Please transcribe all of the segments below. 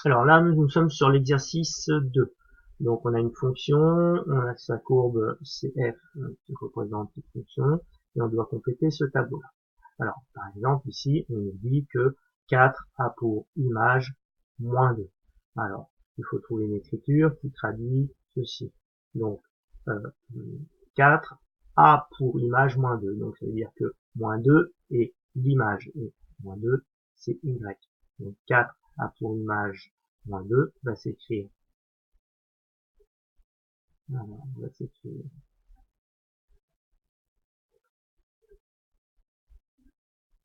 Alors là, nous sommes sur l'exercice 2. Donc on a une fonction, on a sa courbe CF qui représente une fonction, et on doit compléter ce tableau-là. Alors, par exemple, ici, on nous dit que 4 a pour image moins 2. Alors, il faut trouver une écriture qui traduit ceci. Donc, 4 a pour image moins 2. Donc, ça veut dire que moins 2 est l'image, et moins 2, c'est Y. Donc, 4 a pour image moins 2 va s'écrire. Alors, on va s'écrire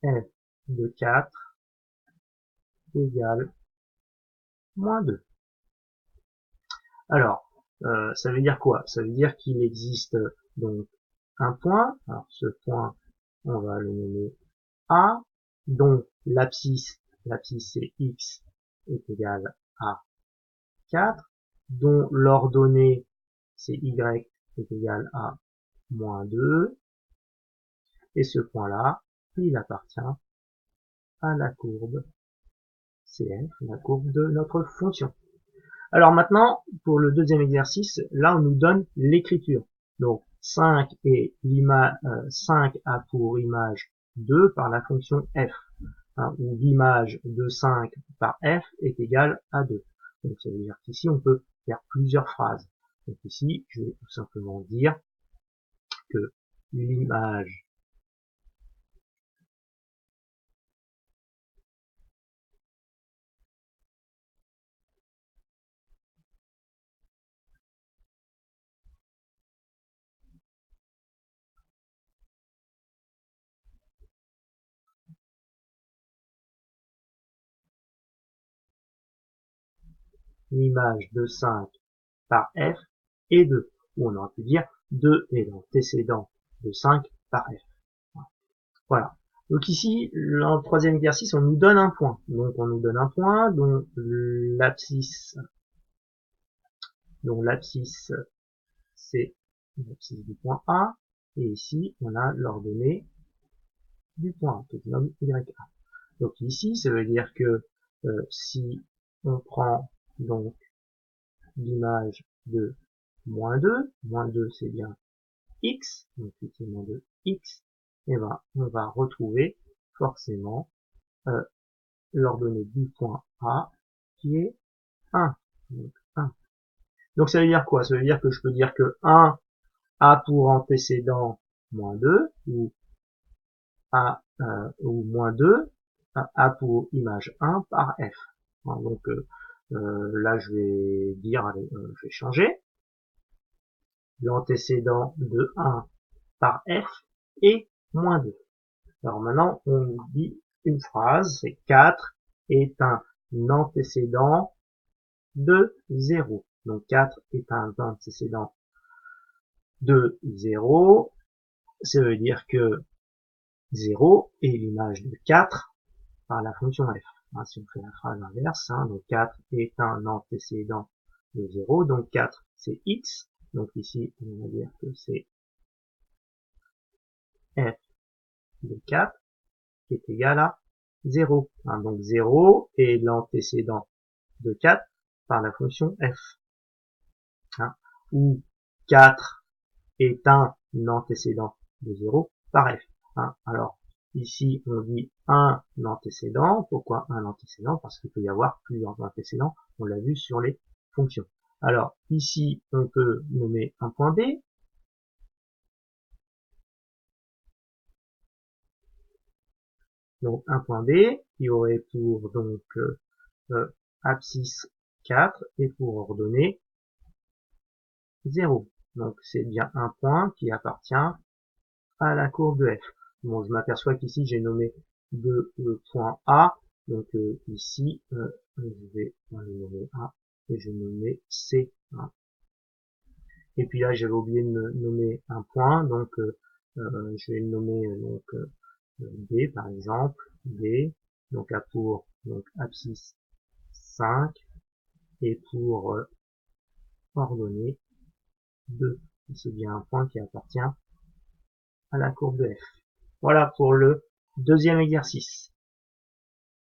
f de 4 égale moins 2. Alors, ça veut dire quoi? Ça veut dire qu'il existe donc un point. Alors, ce point, on va le nommer A, dont l'abscisse c'est x est égal à 4, dont l'ordonnée c'est y est égal à moins 2, et ce point-là, il appartient à la courbe CF, la courbe de notre fonction. Alors maintenant, pour le deuxième exercice, là on nous donne l'écriture. Donc 5 a pour image 2 par la fonction f, hein, où l'image de 5 par f est égale à 2. Donc ça veut dire qu'ici on peut faire plusieurs phrases. Donc ici, je vais tout simplement dire que l'image de 5 par f est 2. Ou on aurait pu dire 2 est l'antécédent de 5 par f. Voilà. Donc ici, dans le troisième exercice, on nous donne un point. Donc on nous donne un point dont l'abscisse c'est l'abscisse du point A, et ici on a l'ordonnée du point A, qui se nomme YA. Donc ici, ça veut dire que si on prend donc l'image de moins 2 c'est bien x, donc ici moins 2 x, et ben on va retrouver forcément l'ordonnée du point A qui est 1. Donc 1. Donc ça veut dire quoi? Ça veut dire que je peux dire que 1 a pour antécédent moins 2, ou ou moins 2 a pour image 1 par f. Donc là je vais dire, allez, je vais changer. L'antécédent de 1 par f est moins 2. Alors maintenant on dit une phrase, c'est 4 est un antécédent de 0. Donc 4 est un antécédent de 0. Ça veut dire que 0 est l'image de 4 par la fonction f. Si on fait la phrase inverse, donc 4 est un antécédent de 0, donc 4 c'est x, donc ici on va dire que c'est f de 4 qui est égal à 0. Donc 0 est l'antécédent de 4 par la fonction f. Ou 4 est un antécédent de 0 par f. Alors, ici, on dit un antécédent. Pourquoi un antécédent? Parce qu'il peut y avoir plusieurs antécédents. On l'a vu sur les fonctions. Alors, ici, on peut nommer un point B. Donc, un point B qui aurait pour donc abscisse 4 et pour ordonnée 0. Donc, c'est bien un point qui appartient à la courbe de f. Bon, je m'aperçois qu'ici, j'ai nommé deux points A. Donc ici, je vais le nommer A et je vais nommer C. Et puis là, j'avais oublié de nommer un point, donc je vais le nommer donc B par exemple. B, donc A pour donc abscisse 5 et pour ordonnée 2. C'est bien un point qui appartient à la courbe de f. Voilà pour le deuxième exercice.